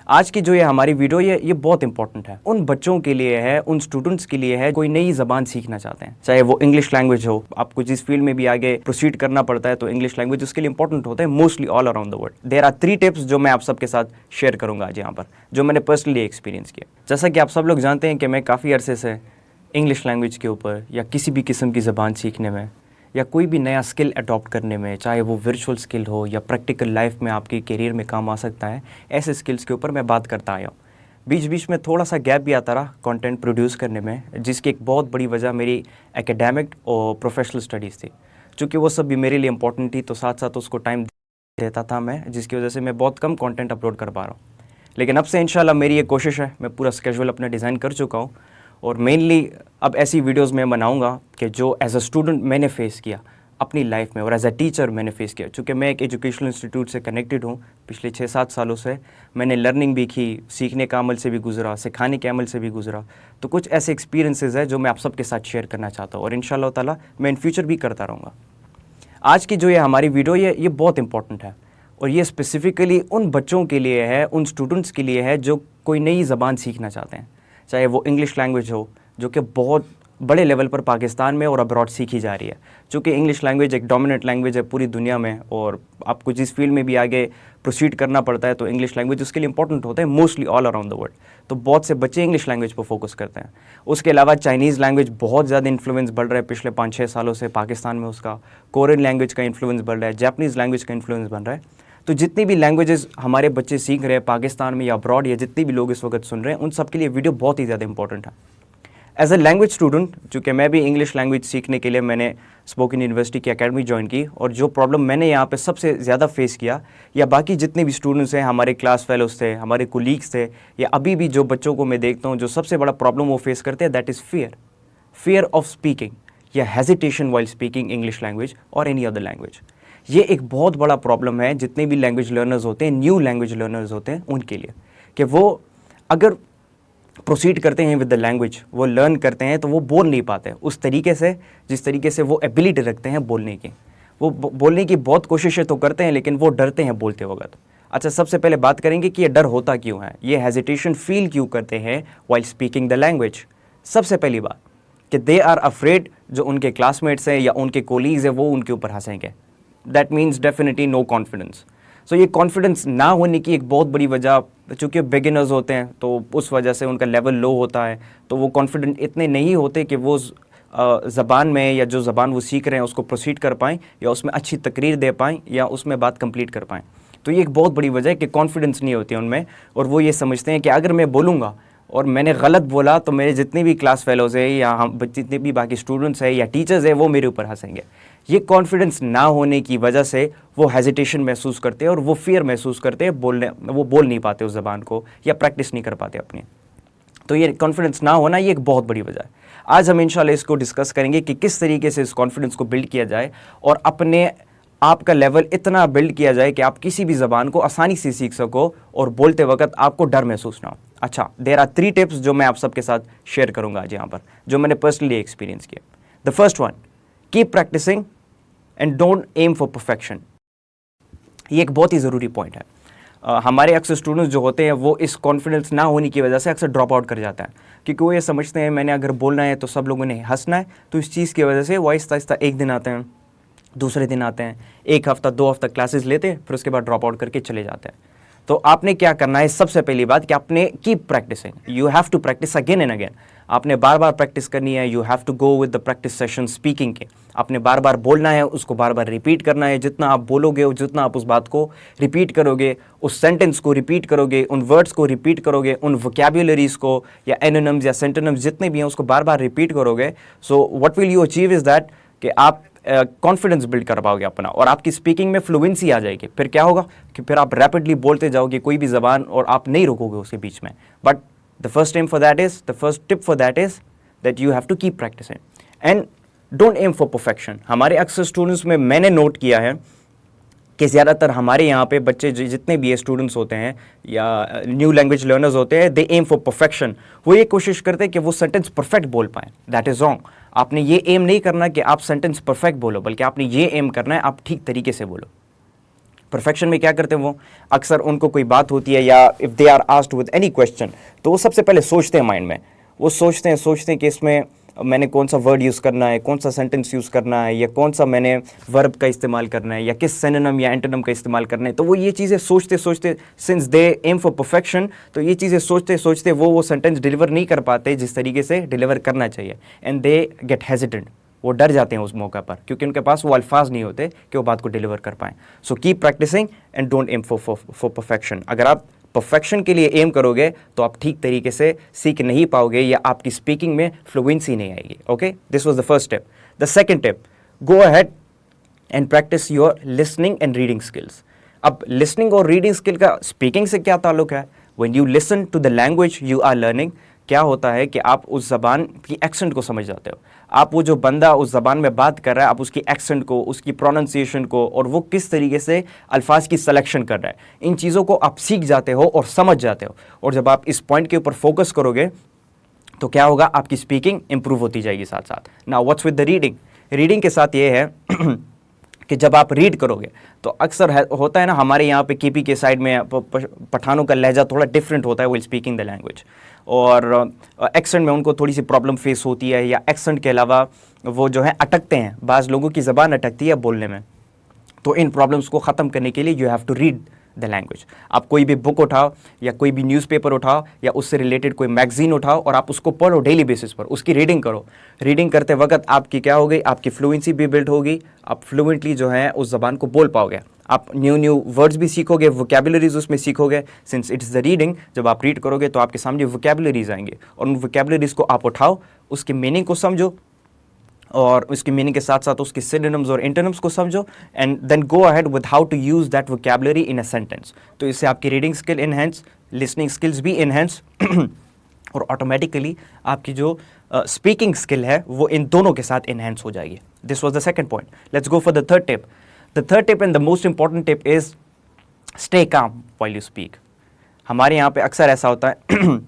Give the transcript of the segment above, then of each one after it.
आज की जो ये हमारी वीडियो ये बहुत इंपॉर्टेंट है, उन बच्चों के लिए है, उन स्टूडेंट्स के लिए है कोई नई ज़बान सीखना चाहते हैं, चाहे वो इंग्लिश लैंग्वेज हो। आपको जिस फील्ड में भी आगे प्रोसीड करना पड़ता है तो इंग्लिश लैंग्वेज उसके लिए इंपॉर्टेंट होता है mostly all around the world. There are 3 tips जो मैं आप सबके साथ शेयर करूंगा आज यहाँ पर, जो मैंने पर्सनली एक्सपीरियंस किया। जैसा कि आप सब लोग जानते हैं कि मैं काफ़ी अरसे से इंग्लिश लैंग्वेज के ऊपर या किसी भी किस्म की ज़बान सीखने में या कोई भी नया स्किल अडॉप्ट करने में, चाहे वो वर्चुअल स्किल हो या प्रैक्टिकल लाइफ में आपके करियर में काम आ सकता है, ऐसे स्किल्स के ऊपर मैं बात करता आया हूँ। बीच बीच में थोड़ा सा गैप भी आता रहा कंटेंट प्रोड्यूस करने में, जिसकी एक बहुत बड़ी वजह मेरी एकेडमिक और प्रोफेशनल स्टडीज़ थी। चूँकि वो सब भी मेरे लिए इंपॉर्टेंट थी तो साथ साथ उसको टाइम देता था मैं, जिसकी वजह से मैं बहुत कम कंटेंट अपलोड कर पा रहा हूँ। लेकिन अब से इंशाल्लाह मेरी ये कोशिश है, मैं पूरा स्केड्यूल अपना डिज़ाइन कर चुका हूँ और मेनली अब ऐसी वीडियोस मैं बनाऊंगा कि जो एज अ स्टूडेंट मैंने फेस किया अपनी लाइफ में और एज अ टीचर मैंने फेस किया। चूँकि मैं एक एजुकेशनल इंस्टीट्यूट से कनेक्टेड हूँ पिछले 6-7 सालों से, मैंने लर्निंग भी की, सीखने का अमल से भी गुजरा, सिखाने के अमल से भी गुजरा। तो कुछ ऐसे एक्सपीरियंसेस है जो मैं आप सबके साथ शेयर करना चाहता हूँ और इंशाल्लाह ताला मैं इन फ्यूचर भी करता रहूँगा। आज की जो ये हमारी वीडियो ये बहुत इंपॉर्टेंट है और ये स्पेसिफ़िकली उन बच्चों के लिए है, उन स्टूडेंट्स के लिए है जो कोई नई ज़बान सीखना चाहते हैं, चाहे वो इंग्लिश लैंग्वेज हो जो कि बहुत बड़े लेवल पर पाकिस्तान में और अब्रॉड सीखी जा रही है। चूँकि इंग्लिश लैंग्वेज एक डोमिनेंट लैंग्वेज है पूरी दुनिया में और आपको जिस फील्ड में भी आगे प्रोसीड करना पड़ता है तो इंग्लिश लैंग्वेज उसके लिए इंपॉर्टेंट होता है mostly all around the world. तो बहुत से बच्चे इंग्लिश लैंग्वेज पर फोकस करते हैं। उसके अलावा चाइनीज़ लैंग्वेज बहुत ज़्यादा इन्फ्लुएंस बढ़ रहा है पिछले 5-6 सालों से पाकिस्तान में, उसका कोरियन लैंग्वेज का इन्फ्लुएंस बढ़ रहा है, जापानीज़ लैंग्वेज का इन्फ्लुएंस बन रहा है। तो जितनी भी लैंग्वेजेस हमारे बच्चे सीख रहे हैं पाकिस्तान में या अब्रॉड, या जितने भी लोग इस वक्त सुन रहे हैं, उन सब के लिए वीडियो बहुत ही ज़्यादा इंपॉर्टेंट है। एज अ लैंग्वेज स्टूडेंट, चूँकि मैं भी इंग्लिश लैंग्वेज सीखने के लिए मैंने स्पोकन यूनिवर्सिटी की एकेडमी ज्वाइन की और जो प्रॉब्लम मैंने यहाँ पे सबसे ज़्यादा फेस किया, या बाकी जितने भी स्टूडेंट्स हैं, हमारे क्लास फेलोज थे, हमारे कोलीग्स थे, या अभी भी जो बच्चों को मैं देखता हूँ जो सबसे बड़ा प्रॉब्लम वो फेस करते हैं, that is fear of speaking या hesitation while speaking English language और एनी अदर लैंग्वेज। ये एक बहुत बड़ा प्रॉब्लम है जितने भी लैंग्वेज लर्नर्स होते हैं, न्यू लैंग्वेज लर्नर्स होते हैं, उनके लिए, कि वो अगर प्रोसीड करते हैं विद द लैंग्वेज, वो लर्न करते हैं तो वो बोल नहीं पाते उस तरीके से जिस तरीके से वो एबिलिटी रखते हैं बोलने की। वो बोलने की बहुत कोशिशें तो करते हैं लेकिन वो डरते हैं बोलते वक्त। अच्छा, सबसे पहले बात करेंगे कि ये डर होता क्यों है, ये हेजिटेशन फील क्यों करते हैं वाइल स्पीकिंग द लैंग्वेज। सबसे पहली बात कि दे आर अफ्रेड जो उनके क्लासमेट्स हैं या उनके कोलीग्स हैं वो उनके ऊपर हंसेंगे। That means definitely no confidence. So ये कॉन्फिडेंस ना होने की एक बहुत बड़ी वजह, चूँकि बिगिनर्स होते हैं तो उस वजह से उनका लेवल लो होता है, तो वो कॉन्फिडेंट इतने नहीं होते कि वो ज़बान में या जो ज़बान वो सीख रहे हैं उसको प्रोसीड कर पाएँ या उसमें अच्छी तकरीर दे पाएँ या उसमें बात कंप्लीट कर पाएँ। तो ये एक बहुत बड़ी वजह है कि कॉन्फिडेंस नहीं होती उनमें और वो ये समझते हैं कि अगर मैं बोलूँगा और मैंने गलत बोला तो मेरे जितने भी क्लास फेलोज़ हैं या हम जितने भी बाकी स्टूडेंट्स हैं या टीचर्स हैं वो मेरे ऊपर हंसेंगे। ये कॉन्फिडेंस ना होने की वजह से वो हेजिटेशन महसूस करते हैं और वो फियर महसूस करते हैं, वो बोल नहीं पाते उस ज़बान को या प्रैक्टिस नहीं कर पाते अपनी। तो ये कॉन्फिडेंस ना होना ये एक बहुत बड़ी वजह है। आज हम इंशाल्लाह इसको डिस्कस करेंगे कि किस तरीके से इस कॉन्फिडेंस को बिल्ड किया जाए और अपने आपका लेवल इतना बिल्ड किया जाए कि आप किसी भी ज़बान को आसानी से सीख सको और बोलते वक्त आपको डर महसूस ना हो। अच्छा, देयर आर 3 टिप्स जो मैं आप सबके साथ शेयर करूंगा आज यहाँ पर, जो मैंने पर्सनली एक्सपीरियंस किया। The first one, keep practicing and don't aim for perfection. ये एक बहुत ही ज़रूरी पॉइंट है। हमारे अक्सर स्टूडेंट्स जो होते हैं वो इस कॉन्फिडेंस ना होने की वजह से अक्सर ड्रॉप आउट कर जाता है, क्योंकि वो ये समझते हैं मैंने अगर बोलना है तो सब लोगों ने हंसना है। तो इस चीज़ की वजह से वो आहिस्ता आहिस्ता एक दिन आते हैं, दूसरे दिन आते हैं, 1 हफ्ता 2 हफ्ता क्लासेस लेते हैं, फिर उसके बाद ड्रॉप आउट करके चले जाते हैं। तो आपने क्या करना है, सबसे पहली बात कि आपने keep practicing, you have to practice again and again. आपने बार बार प्रैक्टिस करनी है, you have to go with the practice session speaking के। आपने बार बार बोलना है, उसको बार बार रिपीट करना है। जितना आप बोलोगे जितना आप उस बात को रिपीट करोगे, उस सेंटेंस को रिपीट करोगे, उन वर्ड्स को रिपीट करोगे, उन वोकैबुलरीज को या एनोनिम्स या सेंटोनिम्स जितने भी हैं उसको बार बार रिपीट करोगे, so what will you achieve is that कि आप कॉन्फिडेंस बिल्ड कर पाओगे अपना और आपकी स्पीकिंग में फ्लुएंसी आ जाएगी। फिर क्या होगा कि फिर आप रैपिडली बोलते जाओगे कोई भी ज़बान और आप नहीं रुकोगे उसके बीच में। But the first tip for that is that you have to keep practicing and don't aim for perfection. हमारे अक्सर स्टूडेंट्स में मैंने नोट किया है कि ज़्यादातर हमारे यहाँ पे बच्चे जितने भी स्टूडेंट्स होते हैं या न्यू लैंग्वेज लर्नर्स होते हैं, दे एम फॉर परफेक्शन। वो ये कोशिश करते हैं कि वो सेंटेंस परफेक्ट बोल पाएँ। That is wrong. आपने ये एम नहीं करना कि आप सेंटेंस परफेक्ट बोलो, बल्कि आपने ये एम करना है आप ठीक तरीके से बोलो। परफेक्शन में क्या करते हैं वो, अक्सर उनको कोई बात होती है या if they are asked with any question तो वो सबसे पहले सोचते हैं माइंड में, वो सोचते हैं कि इसमें मैंने कौन सा वर्ड यूज़ करना है, कौन सा सेंटेंस यूज़ करना है, या कौन सा मैंने वर्ब का इस्तेमाल करना है, या किस सिनोनिम या एंटोनिम का इस्तेमाल करना है। तो वो ये चीज़ें सोचते since they aim for perfection, तो ये चीज़ें सोचते वो सेंटेंस डिलीवर नहीं कर पाते जिस तरीके से डिलीवर करना चाहिए, एंड दे गेट हेजिटेंट, वो डर जाते हैं उस मौका पर क्योंकि उनके पास वो अल्फाज नहीं होते कि वो बात को डिलीवर कर पाएँ। So keep practicing and don't aim for perfection. अगर आप परफेक्शन के लिए एम करोगे तो आप ठीक तरीके से सीख नहीं पाओगे या आपकी स्पीकिंग में फ्लुएंसी नहीं आएगी। Okay, this was the first tip. The second tip, go ahead and practice your listening and reading skills. अब लिसनिंग और रीडिंग स्किल का स्पीकिंग से क्या ताल्लुक है? When you listen to the language you are learning, क्या होता है कि आप उस ज़बान की एक्सेंट को समझ जाते हो। आप वो जो बंदा उस ज़बान में बात कर रहा है, आप उसकी एक्सेंट को, उसकी प्रोनाउंसिएशन को, और वो किस तरीके से अल्फाज की सिलेक्शन कर रहा है, इन चीज़ों को आप सीख जाते हो और समझ जाते हो। और जब आप इस पॉइंट के ऊपर फोकस करोगे तो क्या होगा, आपकी स्पीकिंग इंप्रूव होती जाएगी साथ साथ। Now what's with the reading? Reading के साथ ये है कि जब आप रीड करोगे तो अक्सर होता है ना, हमारे यहाँ पे केपी के साइड में पठानों का लहजा थोड़ा डिफरेंट होता है विल स्पीकिंग द लैंग्वेज, और एक्सेंट में उनको थोड़ी सी प्रॉब्लम फेस होती है, या एक्सेंट के अलावा वो जो है अटकते हैं, बाज़ लोगों की ज़बान अटकती है बोलने में। तो इन प्रॉब्लम्स को ख़त्म करने के लिए you have to read the language. आप कोई भी बुक उठाओ या कोई भी न्यूज़पेपर उठाओ या उससे रिलेटेड कोई मैगजीन उठाओ और आप उसको पढ़ो डेली बेसिस पर, उसकी रीडिंग करो। रीडिंग करते वक्त आपकी क्या हो गई, आपकी फ्लुएंसी भी बिल्ड होगी, आप फ्लुएंटली जो है उस ज़बान को बोल पाओगे, आप न्यू वर्ड्स भी सीखोगे, वोकैबुलरीज उसमें सीखोगे। सिंस इट्स द रीडिंग, जब आप रीड करोगे तो आपके सामने वोकैबुलरीज आएंगे और उन वोकैबुलरीज को आप उठाओ, उसके मीनिंग को समझो, और उसकी मीनिंग के साथ साथ उसके सिनोनिम्स और एंटोनिम्स को समझो, and then go ahead with how to use that vocabulary in a sentence. तो इससे आपकी reading skill enhance, listening skills भी इनहेंस और ऑटोमेटिकली आपकी जो स्पीकिंग स्किल है वो इन दोनों के साथ इनहेंस हो जाएगी। This was the second point. Let's go for the third tip. The third tip and the most important tip is stay calm while you speak. हमारे यहाँ पे अक्सर ऐसा होता है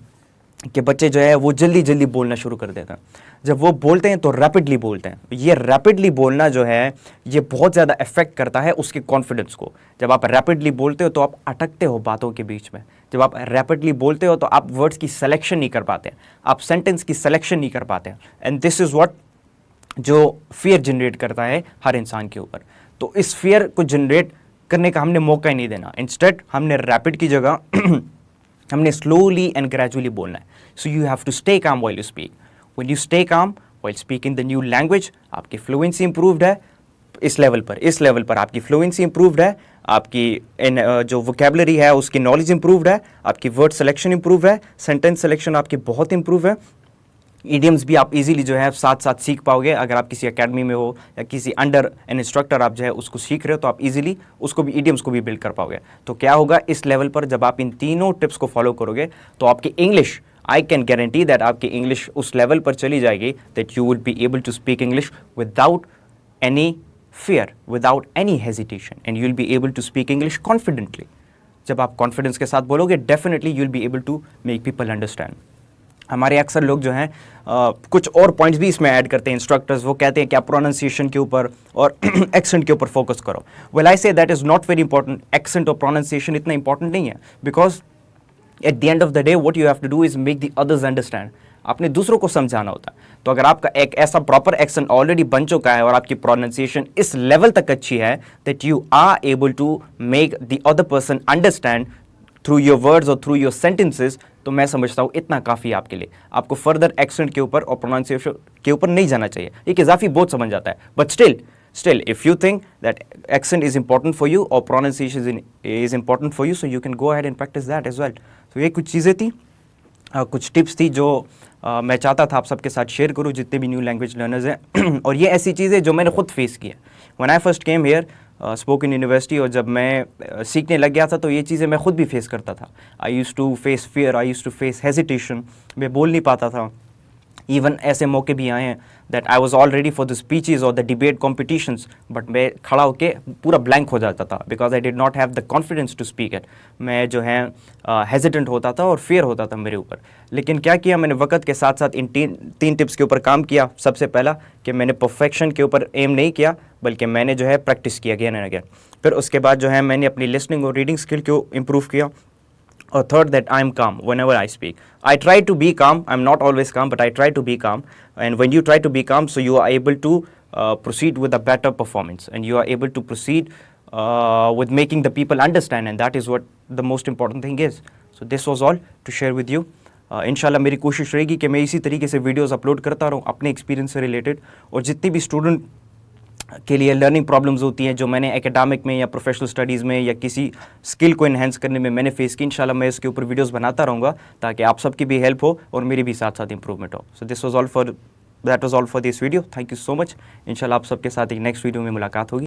कि बच्चे जो है वो जल्दी जल्दी बोलना शुरू कर देते हैं। जब वो बोलते हैं तो रैपिडली बोलते हैं। ये रैपिडली बोलना जो है ये बहुत ज़्यादा इफेक्ट करता है उसके कॉन्फिडेंस को। जब आप रैपिडली बोलते हो तो आप अटकते हो बातों के बीच में। जब आप रैपिडली बोलते हो तो आप वर्ड्स की सिलेक्शन नहीं कर पाते, आप सेंटेंस की सिलेक्शन नहीं कर पाते, एंड दिस इज़ व्हाट जो फियर जनरेट करता है हर इंसान के ऊपर। तो इस फियर को जनरेट करने का हमने मौका ही नहीं देना। इंस्टेड हमने रैपिड की जगह हमने स्लोली एंड ग्रेजुअली बोलना है। So you have to stay calm while you speak. When you stay calm while speaking the new language, आपकी फ्लुएंसी इंप्रूव्ड है इस लेवल पर आपकी फ्लुएंसी इंप्रूव्ड है, आपकी जो वोकैबुलरी है उसकी नॉलेज इंप्रूव्ड है, आपकी वर्ड सिलेक्शन इंप्रूव है, सेंटेंस सिलेक्शन आपकी बहुत इंप्रूव है, ईडियम्स भी आप इजीली जो है साथ साथ सीख पाओगे। अगर आप किसी एकेडमी में हो या किसी अंडर एन इंस्ट्रक्टर आप जो है उसको सीख रहे हो तो आप इजीली उसको भी ईडियम्स को भी बिल्ड कर पाओगे। तो क्या होगा इस लेवल पर जब आप इन तीनों टिप्स को फॉलो करोगे तो आपकी English, I can guarantee that आपकी इंग्लिश उस लेवल पर चली जाएगी that you will be able to speak English without any fear, without any hesitation, and you'll be able to speak English confidently. जब आप कॉन्फिडेंस के साथ बोलोगे definitely you'll be able to make people understand. हमारे अक्सर लोग जो हैं कुछ और पॉइंट्स भी इसमें ऐड करते हैं इंस्ट्रक्टर्स। वो कहते हैं कि आप प्रोनाउंसिएशन के ऊपर और एक्सेंट के ऊपर फोकस करो। Well I say that is not very important. Accent और प्रोनाउंसिएशन इतना इंपॉर्टेंट नहीं है, because at the end of the day what you have to do is make the others understand. आपने दूसरों को समझाना होता है। तो अगर आपका एक ऐसा प्रॉपर एक्सेंट ऑलरेडी बन चुका है और आपकी प्रोनाउंसिएशन इस लेवल तक अच्छी है that you are able to make the other person understand through your words और थ्रू योर सेंटेंसेस, तो मैं समझता हूँ इतना काफ़ी आपके लिए। आपको फर्दर एक्सेंट के ऊपर और प्रोनाउंसिएशन के ऊपर नहीं जाना चाहिए। एक इजाफी बहुत समझ जाता है, but still if you think that accent is important for you और pronunciation is important for you, so you can go ahead and practise that as well. तो ये कुछ चीज़ें थी, कुछ टिप्स थी जो मैं चाहता था आप सबके साथ शेयर करूं जितने भी न्यू लैंग्वेज लर्नर्स हैं। और ये ऐसी चीज़ें जो मैंने खुद फेस किया when I first came here spoken university, और जब मैं सीखने लग गया था तो ये चीज़ें मैं खुद भी फेस करता था। I use to face fear, I use to face hesitation, मैं बोल नहीं पाता था। इवन ऐसे मौके भी आए हैं that I was all ready for the speeches और द डिबेट कॉम्पिटिशन्स, बट मैं खड़ा होके पूरा ब्लैंक हो जाता था because I did not have the confidence to speak it. मैं जो है हेजिटेंट होता था और फेयर होता था मेरे ऊपर। लेकिन क्या किया मैंने, वक्त के साथ साथ इन तीन टिप्स के ऊपर काम किया। सबसे पहला कि मैंने परफेक्शन के ऊपर एम नहीं किया, बल्कि मैंने जो है प्रैक्टिस किया अगेन एंड अगेन। फिर उसके बाद जो है मैंने अपनी लिसनिंग और रीडिंग स्किल को इम्प्रूव किया। Or third, that I am calm whenever I speak. I try to be calm. I'm not always calm, but I try to be calm. And when you try to be calm, so you are able to proceed with a better performance, and you are able to proceed with making the people understand, and that is what the most important thing is. So this was all to share with you. इंशाल्लाह मेरी कोशिश रहेगी कि मैं इसी तरीके से videos upload करता रहूँ अपने एक्सपीरियंस से रिलेटेड, और जितनी भी स्टूडेंट के लिए लर्निंग प्रॉब्लम्स होती हैं जो मैंने एकेडमिक में या प्रोफेशनल स्टडीज़ में या किसी स्किल को इन्हेंस करने में मैंने फेस की, इंशाल्लाह मैं इसके ऊपर वीडियोस बनाता रहूँगा ताकि आप सबकी भी हेल्प हो और मेरी भी साथ साथ इंप्रूवमेंट हो। So that was all for this video. Thank you so much. इंशाल्लाह आप सबके साथ एक नेक्स्ट वीडियो में मुलाकात होगी।